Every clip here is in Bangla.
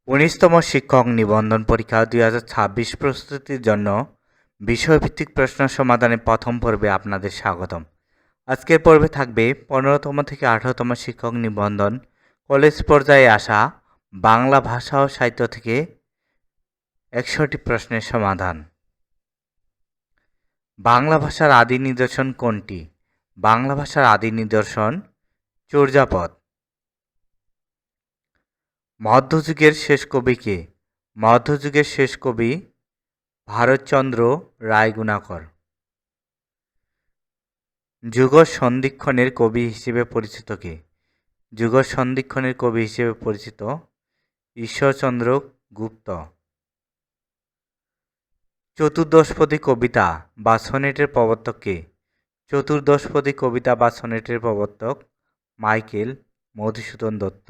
১৯তম শিক্ষক নিবন্ধন পরীক্ষা ২০২৬ প্রস্তুতির জন্য বিষয়ভিত্তিক প্রশ্ন সমাধানের প্রথম পর্বে আপনাদের স্বাগতম। আজকের পর্বে থাকবে ১৫তম থেকে ১৮তম শিক্ষক নিবন্ধন কলেজ পর্যায়ে আসা বাংলা ভাষা ও সাহিত্য থেকে ১০০টি প্রশ্নের সমাধান। বাংলা ভাষার আদি নিদর্শন কোনটি? বাংলা ভাষার আদি নিদর্শন চর্যাপদ। মধ্যযুগের শেষ কবি কে? মধ্যযুগের শেষ কবি ভারতচন্দ্র রায়গুণাকর। যুগ সন্ধিক্ষণের কবি হিসেবে পরিচিত কে? যুগ সন্ধিক্ষণের কবি হিসেবে পরিচিত ঈশ্বরচন্দ্র গুপ্ত। চতুর্দশপদী কবিতা বা সনেটের প্রবর্তক কে? চতুর্দশপদী কবিতা বা সনেটের প্রবর্তক মাইকেল মধুসূদন দত্ত।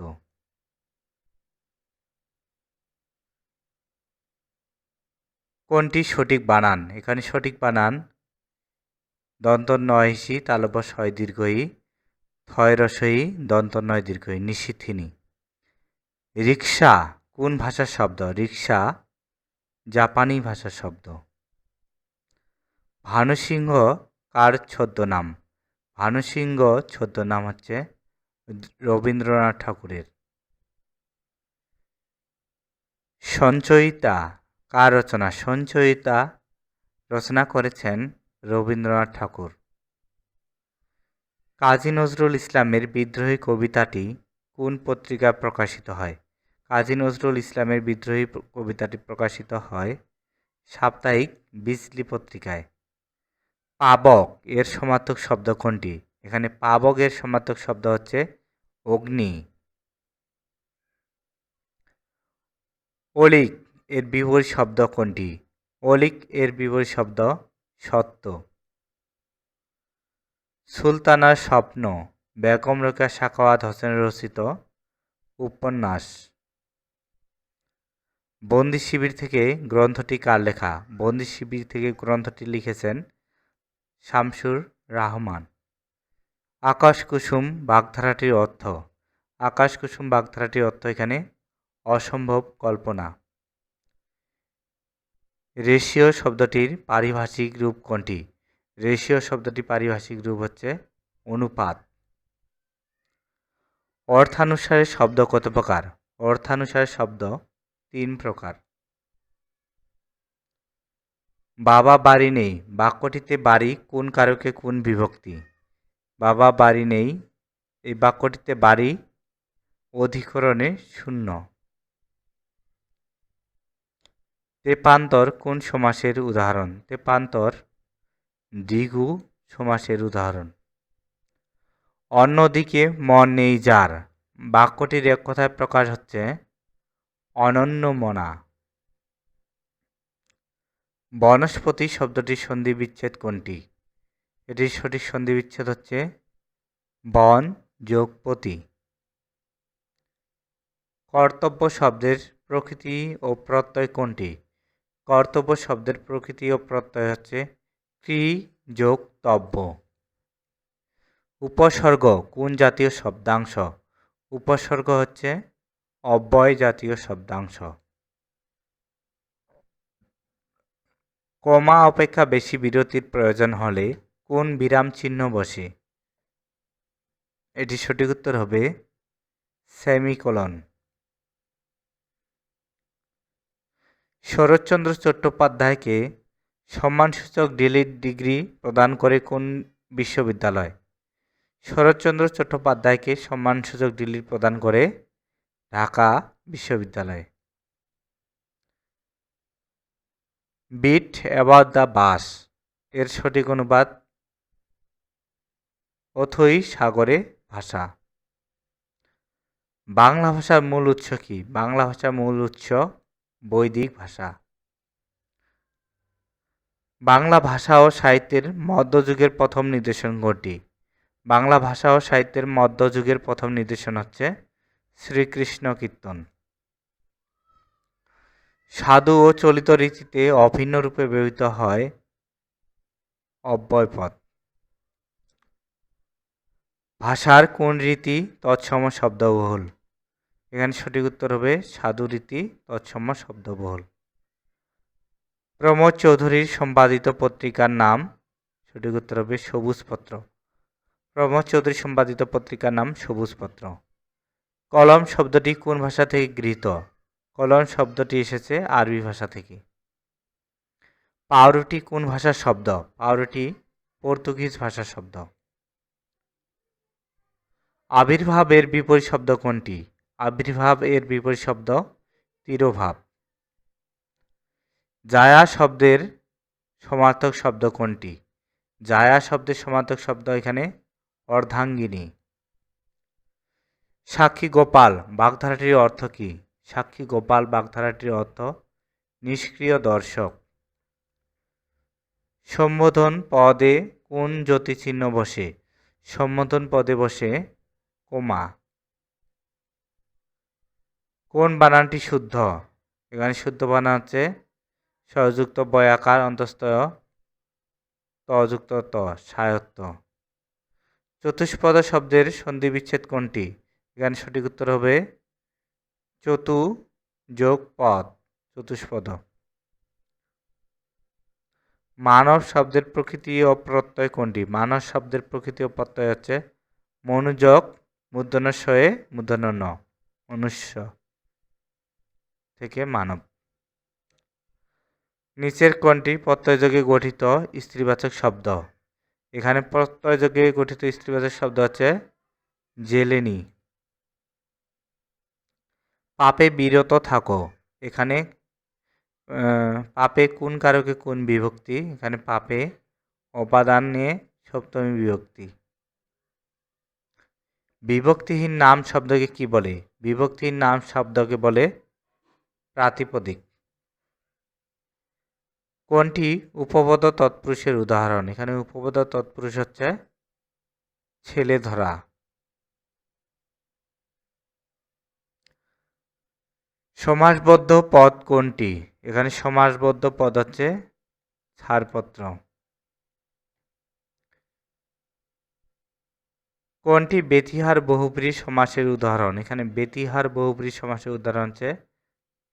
কোনটি সঠিক বানান? এখানে সঠিক বানান দন্ত নয়সি তালব্য শয় দীর্ঘই থয় রসই দন্ত নয় দীর্ঘই নিশিথিনী। রিক্সা কোন ভাষার শব্দ? রিক্সা জাপানি ভাষার শব্দ। ভানুসিংহ কার ছদ্মনাম? ভানুসিংহ ছদ্মনাম হচ্ছে রবীন্দ্রনাথ ঠাকুরের। সঞ্চয়িতা কার রচনা? সঞ্চয়িতা রচনা করেছেন রবীন্দ্রনাথ ঠাকুর। কাজী নজরুল ইসলামের বিদ্রোহী কবিতাটি কোন পত্রিকায় প্রকাশিত হয়? কাজী নজরুল ইসলামের বিদ্রোহী কবিতাটি প্রকাশিত হয় সাপ্তাহিক বিজলি পত্রিকায়। পাবক এর সমার্থক শব্দ কোনটি? এখানে পাবক এর সমার্থক শব্দ হচ্ছে অগ্নি। অলিক এর বিপরীত শব্দ কোনটি? অলিক এর বিপরীত শব্দ সত্য। সুলতানার স্বপ্ন বেগম রোকেয়া সাখাওয়াত হোসেনের রচিত উপন্যাস। বন্দি শিবির থেকে গ্রন্থটি কার লেখা? বন্দি শিবির থেকে গ্রন্থটি লিখেছেন শামসুর রাহমান। আকাশ কুসুম বাগধারাটির অর্থ? আকাশ কুসুম বাগধারাটির অর্থ এখানে অসম্ভব কল্পনা। রেশিও শব্দটির পারিভাষিক রূপ কোনটি? রেশিও শব্দটির পারিভাষিক রূপ হচ্ছে অনুপাত। অর্থানুসারে শব্দ কত প্রকার? অর্থানুসারে শব্দ ৩ প্রকার। বাবা বাড়ি নেই বাক্যটিতে বাড়ি কোন কারকে কোন বিভক্তি? বাবা বাড়ি নেই এই বাক্যটিতে বাড়ি অধিকরণে শূন্য। তেপান্তর কোন সমাসের উদাহরণ? তেপান্তর দ্বিগু সমাসের উদাহরণ। অন্যদিকে মন নেই যার বাক্যটির এক কথায় প্রকাশ হচ্ছে অনন্যমনা। বনস্পতি শব্দটির সন্ধি বিচ্ছেদ কোনটি? এটির সঠিক সন্ধি বিচ্ছেদ হচ্ছে বন যোগ পতি। কর্তব্য শব্দের প্রকৃতি ও প্রত্যয় কোনটি? কর্তব্য শব্দের প্রকৃতি ও প্রত্যয় হচ্ছে ক্রি যোগ তব্য। উপসর্গ কোন জাতীয় শব্দাংশ? উপসর্গ হচ্ছে অব্যয় জাতীয় শব্দাংশ। কমা অপেক্ষা বেশি বিরতির প্রয়োজন হলে কোন বিরাম চিহ্ন বসে? এটি সঠিক উত্তর হবে সেমিকোলন। শরৎচন্দ্র চট্টোপাধ্যায়কে সম্মানসূচক ডিলিট ডিগ্রি প্রদান করে কোন বিশ্ববিদ্যালয়? শরৎচন্দ্র চট্টোপাধ্যায়কে সম্মানসূচক ডিগ্রি প্রদান করে ঢাকা বিশ্ববিদ্যালয়। বিট অ্যাবাউট দ্য বাস এর সঠিক অনুবাদ অথই সাগরে ভাষা। বাংলা ভাষার মূল উৎস কি? বাংলা ভাষার মূল উৎস বৈদিক ভাষা। বাংলা ভাষা ও সাহিত্যের মধ্যযুগের প্রথম নিদর্শন কোনটি? বাংলা ভাষা ও সাহিত্যের মধ্যযুগের প্রথম নিদর্শন হচ্ছে শ্রীকৃষ্ণ কীর্তন। সাধু ও চলিত রীতিতে অভিন্ন রূপে ব্যবহৃত হয় অব্যয়পদ। ভাষার কোন রীতি তৎসম শব্দবহুল? এখানে সঠিক উত্তর হবে সাধুরীতি তৎসম শব্দবহুল। প্রমোদ চৌধুরীর সম্পাদিত পত্রিকার নাম, সঠিক উত্তর হবে সবুজপত্র। প্রমোদ চৌধুরী সম্পাদিত পত্রিকার নাম সবুজপত্র। কলম শব্দটি কোন ভাষা থেকে গৃহীত? কলম শব্দটি এসেছে আরবি ভাষা থেকে। পাউরুটি কোন ভাষার শব্দ? পাউরুটি পর্তুগিজ ভাষার শব্দ। আবির্ভাব এর বিপরীত শব্দ কোনটি? আবির্ভাব এর বিপরীত শব্দ তিরোভাব। জায়া শব্দের সমার্থক শব্দ কোনটি? জায়া শব্দের সমার্থক শব্দ এখানে অর্ধাঙ্গিনী। সাক্ষী গোপাল বাগধারাটির অর্থ কী? সাক্ষী গোপাল বাগধারাটির অর্থ নিষ্ক্রিয় দর্শক। সম্বোধন পদে কোন জ্যোতিচিহ্ন বসে? সম্বোধন পদে বসে কোমা। কোন বানানটি শুদ্ধ? এখানে শুদ্ধ বানান হচ্ছে স্বযুক্ত বয়াকার অন্তস্থ তযুক্ত ত, সায়ত্ত। চতুষ্পদ শব্দের সন্ধি বিচ্ছেদ কোনটি? এখানে সঠিক উত্তর হবে চতু যোগ পদ, চতুষ্পদ। মানব শব্দের প্রকৃতি ও প্রত্যয় কোনটি? মানব শব্দের প্রকৃতি ও প্রত্যয় হচ্ছে মনুযোগ মূর্ধন্যস্বয়ে মূর্ধন্য ন, মনুষ্য থেকে মানব। নিচের কোনটি প্রত্যয়যোগে গঠিত স্ত্রীবাচক শব্দ? এখানে প্রত্যয়যোগে গঠিত স্ত্রীবাচক শব্দ হচ্ছে জেলেনি। পাপে বিরত থাকো, এখানে পাপে কোন কারকে কোন বিভক্তি? এখানে পাপে অপাদান নিয়ে সপ্তমী বিভক্তি। বিভক্তিহীন নাম শব্দকে কি বলে? বিভক্তিহীন নাম শব্দকে বলে প্রাতিপদিক। কোনটি উপপদ তৎপুরুষের উদাহরণ? এখানে উপপদ তৎপুরুষ হচ্ছে ছেলে ধরা। সমাসবদ্ধ পদ কোনটি? এখানে সমাসবদ্ধ পদ হচ্ছে ছাড়পত্র। কোনটি ব্যতিহার বহুব্রী সমাসের উদাহরণ? এখানে ব্যতিহার বহুব্রী সমাসের উদাহরণ হচ্ছে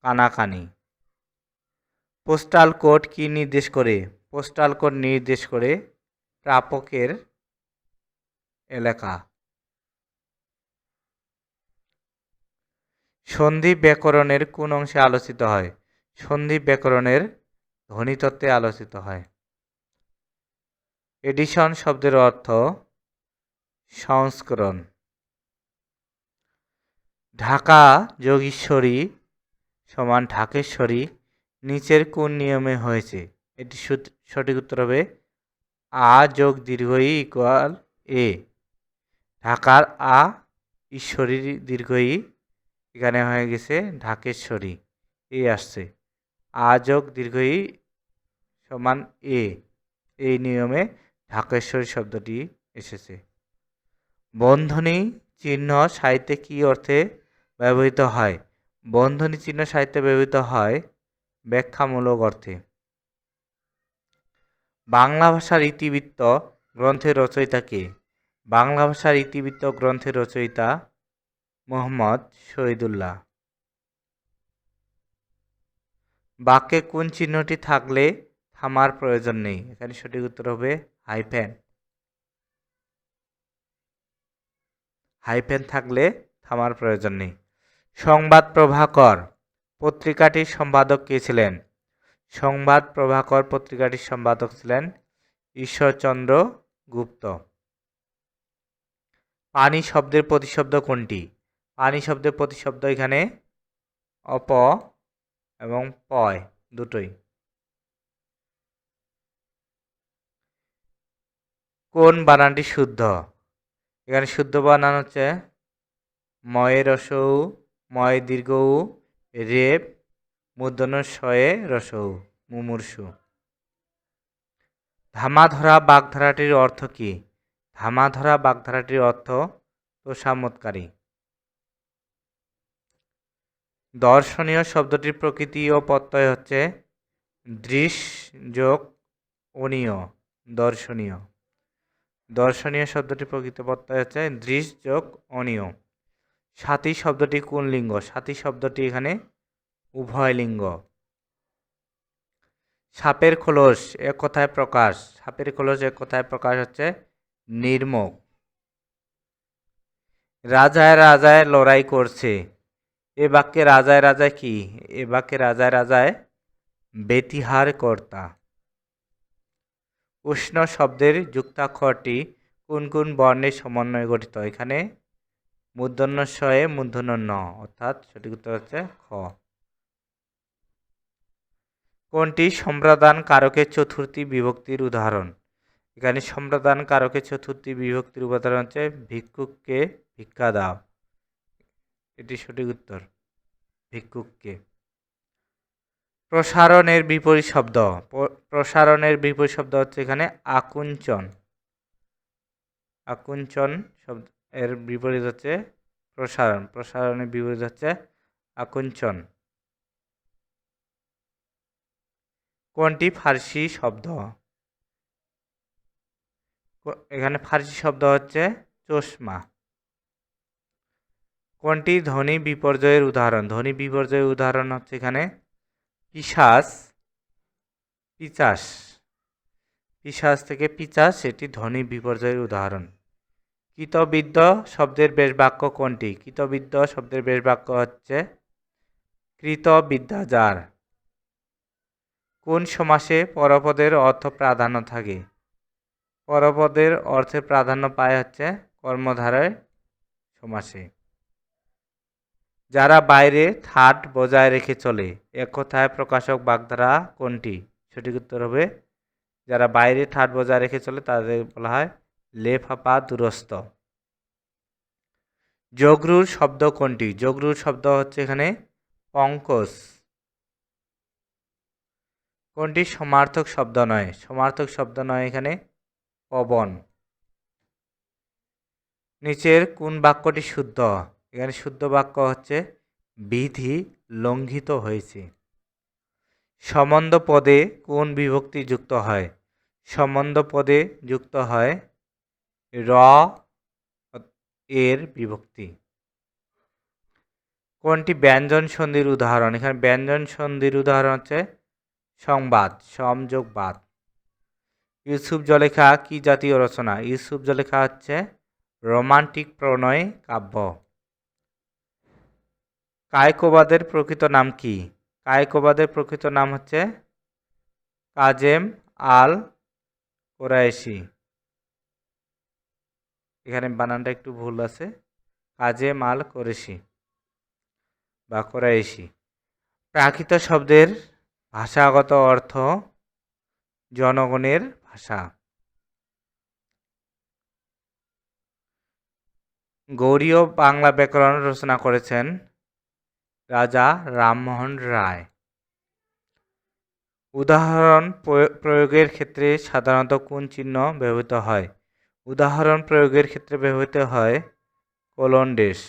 কানাকানি। পোস্টাল কোড কি নির্দেশ করে? পোস্টাল কোড নির্দেশ করে প্রাপকের এলাকা। সন্ধি ব্যাকরণের কোন অংশে আলোচিত হয়? সন্ধি ব্যাকরণের ধ্বনিতত্ত্বে আলোচিত হয়। এডিশন শব্দের অর্থ সংস্করণ। ঢাকা যোগীশ্বরী সমান ঢাকেশ্বরী নিচের কোন নিয়মে হয়েছে? এটি সঠিক উত্তর হবে আ যোগ দীর্ঘ ই ইকুয়াল এ। ঢাকার আ, ঈশ্বরীর দীর্ঘ ই, এখানে হয়ে গেছে ঢাকেশ্বরী, এ আসছে। আ যোগ দীর্ঘ ই সমান এ, এই নিয়মে ঢাকেশ্বরী শব্দটি এসেছে। বন্ধনী চিহ্ন সাহিত্যে কি অর্থে ব্যবহৃত হয়? বন্ধনী চিহ্ন সাহিত্যে ব্যবহৃত হয় ব্যাখ্যামূলক অর্থে। বাংলা ভাষার ইতিবৃত্ত গ্রন্থের রচয়িতা কে? বাংলা ভাষার ইতিবৃত্ত গ্রন্থের রচয়িতা মোহাম্মদ শহীদুল্লাহ। বাক্যে কোন চিহ্নটি থাকলে থামার প্রয়োজন নেই? এখানে সঠিক উত্তর হবে হাইফেন। হাইফেন থাকলে থামার প্রয়োজন নেই। সংবাদ প্রভাকর পত্রিকাটির সম্পাদক কে ছিলেন? সংবাদ প্রভাকর পত্রিকাটির সম্পাদক ছিলেন ঈশ্বরচন্দ্র গুপ্ত। পানি শব্দের প্রতিশব্দ কোনটি? পানি শব্দের প্রতিশব্দ এখানে অপ এবং পয় দুটোই। কোন বানানটি শুদ্ধ? এখানে শুদ্ধ বানান হচ্ছে ময়ের রসৌ, ময় দীর্ঘ উ, রেপ মূর্ধন্য শয়ে রসৌ, মুমূর্ষু। ধামাধরা বাগধারাটির অর্থ কী? ধামাধরা বাগধারাটির অর্থ তোষামোদকারী। দর্শনীয় শব্দটির প্রকৃতি ও প্রত্যয় হচ্ছে দৃশ যোগ অনীয়, দর্শনীয়। দর্শনীয় শব্দটির প্রকৃত প্রত্যয় হচ্ছে দৃশ যোগ অনীয়। সাথী শব্দটি কোন লিঙ্গ? সাথী শব্দটি এখানে উভয় লিঙ্গ। সাপের খোলস এক কথায় প্রকাশ। সাপের খোলস এক কথায় প্রকাশ হচ্ছে নির্মুখ। রাজায় রাজায় লড়াই করছে। এ বাক্যে রাজায় রাজায় কি? এ বাক্যে রাজায় রাজায় বেতিহার কর্তা। উষ্ণ শব্দের যুক্তাক্ষরটি কোন কোন বর্ণের সমন্বয়ে গঠিত? এখানে মূর্ধন্য ষ এ মূর্ধন্য ন, অর্থাৎ সঠিক উত্তর হচ্ছে খ। কোনটি সম্প্রদান কারকের চতুর্থী বিভক্তির উদাহরণ? এখানে সম্প্রদান কারকের চতুর্থী বিভক্তির উদাহরণ হচ্ছে ভিক্ষুককে ভিক্ষা দাও। এটি সঠিক উত্তর, ভিক্ষুককে। প্রসারণের বিপরীত শব্দ। প্রসারণের বিপরীত শব্দ হচ্ছে এখানে আকুঞ্চন। আকুঞ্চন শব্দ এর বিপরীত হচ্ছে প্রসারণ। প্রসারণের বিপরীত হচ্ছে আকুঞ্চন। কোনটি ফার্সি শব্দ? এখানে ফার্সি শব্দ হচ্ছে চশমা। কোনটি ধ্বনি বিপর্যয়ের উদাহরণ? ধ্বনি বিপর্যয়ের উদাহরণ হচ্ছে এখানে পিশাচ, পিচাস। পিশাচ থেকে পিচাস, এটি ধ্বনি বিপর্যয়ের উদাহরণ। কৃতবিদ্য শব্দের বেশ বাক্য কোনটি? কৃতবিদ্য শব্দের বেশ বাক্য হচ্ছে কৃতবিদ্যা যার। কোন সমাসে পরপদের অর্থ প্রাধান্য থাকে? পরপদের অর্থে প্রাধান্য পায় হচ্ছে কর্মধারয় সমাসে। যারা বাইরে ঠাট বজায় রেখে চলে, এক কথায় প্রকাশক বাগধারা কোনটি? সঠিক উত্তর হবে যারা বাইরে ঠাট বজায় রেখে চলে তাদের বলা হয় লেফাপা দুরস্ত। যোগরূঢ় শব্দ কোনটি? যোগরূঢ় শব্দ হচ্ছে এখানে পঙ্কজ। কোনটি সমার্থক শব্দ নয়? সমার্থক শব্দ নয় এখানে পবন। নিচের কোন বাক্যটি শুদ্ধ? এখানে শুদ্ধ বাক্য হচ্ছে বিধি লঙ্ঘিত হয়েছে। সম্বন্ধ পদে কোন বিভক্তি যুক্ত হয়? সম্বন্ধ পদে যুক্ত হয় র এর বিভক্তি। কোনটি ব্যঞ্জন সন্ধির উদাহরণ? এখানে ব্যঞ্জন সন্ধির উদাহরণ হচ্ছে সংবাদ, সমযোগবাদ। ইউসুফ জলেখা কি জাতীয় রচনা? ইউসুফ জলেখা হচ্ছে রোমান্টিক প্রণয় কাব্য। কায়কোবাদের প্রকৃত নাম কি? কায়কোবাদের প্রকৃত নাম হচ্ছে কাজেম আল কোরাইশি। এখানে বানানটা একটু ভুল আছে, কাজেম আল কোরেশি বা কোরাইশি। প্রাকৃত শব্দের ভাষাগত অর্থ জনগণের ভাষা। গৌড়ীয় বাংলা ব্যাকরণ রচনা করেছেন রাজা রামমোহন রায়। উদাহরণ প্রয়োগের ক্ষেত্রে সাধারণত কোন চিহ্ন ব্যবহৃত হয়? উদাহরণ প্রয়োগের ক্ষেত্রে ব্যবহৃত হয় কোলনডেশ।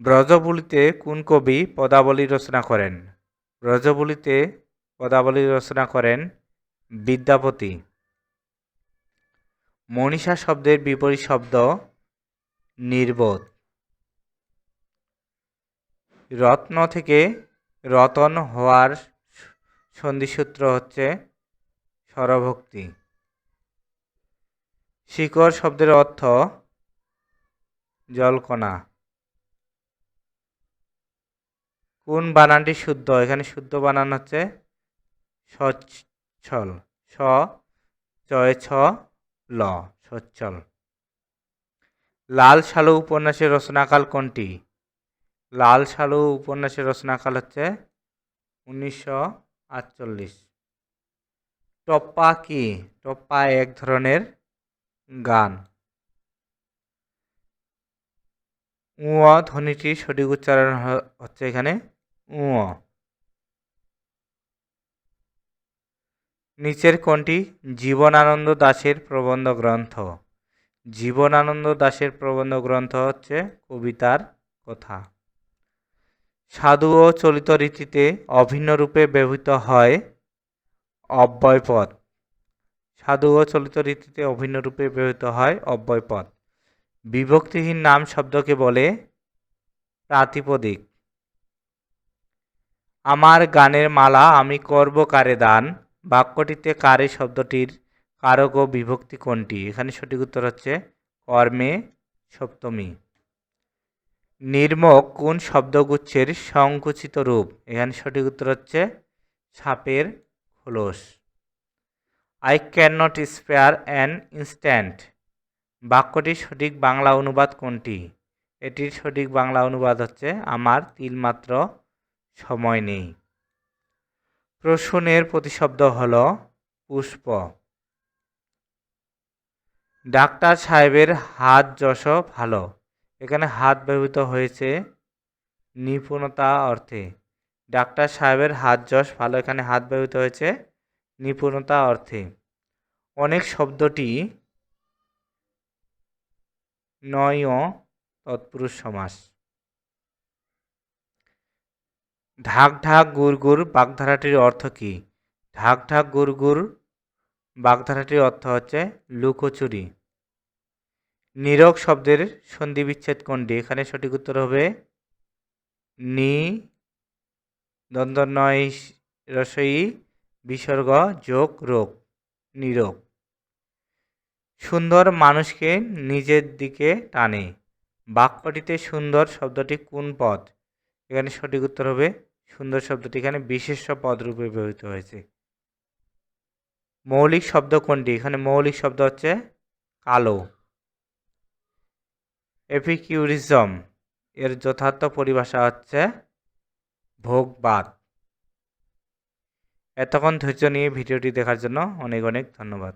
ব্রজবুলিতে কোন কবি পদাবলী রচনা করেন? ব্রজবুলিতে পদাবলী রচনা করেন বিদ্যাপতি। মনীষা শব্দের বিপরীত শব্দ নির্বোধ। রত্ন থেকে রতন হওয়ার সন্ধিসূত্র হচ্ছে স্বরভক্তি। শিকড় শব্দের অর্থ জলকণা। কোন বানানটি শুদ্ধ? এখানে শুদ্ধ বানান হচ্ছে সচ্ছল। স চয় ছ ল, সচ্ছল। লাল সালু উপন্যাসের রচনাকাল কোনটি? লাল সালু উপন্যাসের রচনাকাল হচ্ছে 1948। টপ্পা কি? টপ্পা এক ধরনের গান। উ ধ্বনিটির সঠিক উচ্চারণ হচ্ছে এখানে উ। নিচের কোনটি জীবনানন্দ দাশের প্রবন্ধ গ্রন্থ? জীবনানন্দ দাশের প্রবন্ধ গ্রন্থ হচ্ছে কবিতার কথা। সাধু ও চলিত রীতিতে অভিন্ন রূপে ব্যবহৃত হয় অব্যয়পদ। সাধু ও চলিত রীতিতে অভিন্ন রূপে ব্যবহৃত হয় অব্যয়পদ। বিভক্তিহীন নাম শব্দকে বলে প্রাতিপদিক। আমার গানের মালা আমি করব কারে দান, বাক্যটিতে কারে শব্দটির কারক ও বিভক্তি কোনটি? এখানে সঠিক উত্তর হচ্ছে কর্মে সপ্তমী। নির্মক কোন শব্দগুচ্ছের সংকুচিত রূপ? এখানে সঠিক উত্তর হচ্ছে সাপের খোলস। I can not spare an instant, বাক্যটির সঠিক বাংলা অনুবাদ কোনটি? এটির সঠিক বাংলা অনুবাদ হচ্ছে আমার তিলমাত্র সময় নেই। প্রশ্নের প্রতিশব্দ হল পুষ্প। ডাক্তার সাহেবের হাত যশ ভালো, এখানে হাত ব্যবহৃত হয়েছে নিপুণতা অর্থে। ডাক্তার সাহেবের হাত যশ ভালো, এখানে হাত ব্যবহৃত হয়েছে নিপুণতা অর্থে। অনেক শব্দটি নয় তৎপুরুষ সমাস। ঢাক ঢাক গুড় গুড় বাগধারাটির অর্থ কী? ঢাক ঢাক গুড় গুড় বাগধারাটির অর্থ হচ্ছে লুকোচুরি। নীরক শব্দের সন্ধি বিচ্ছেদ কোনটি? এখানে সঠিক উত্তর হবে নি দ্বন্দ্ব নয় রসই বিসর্গ যোগ রোগ, নীরক। সুন্দর মানুষকে নিজের দিকে টানে, বাক্যটিতে সুন্দর শব্দটি কোন পদ? এখানে সঠিক উত্তর হবে সুন্দর শব্দটি এখানে বিশেষ্য পদ রূপে ব্যবহৃত হয়েছে। মৌলিক শব্দ কোনটি? এখানে মৌলিক শব্দ হচ্ছে কালো। এপিকিউরিজম এর যথার্থ পরিভাষা হচ্ছে ভোগবাদ। এতক্ষণ ধৈর্য নিয়ে ভিডিওটি দেখার জন্য অনেক অনেক ধন্যবাদ।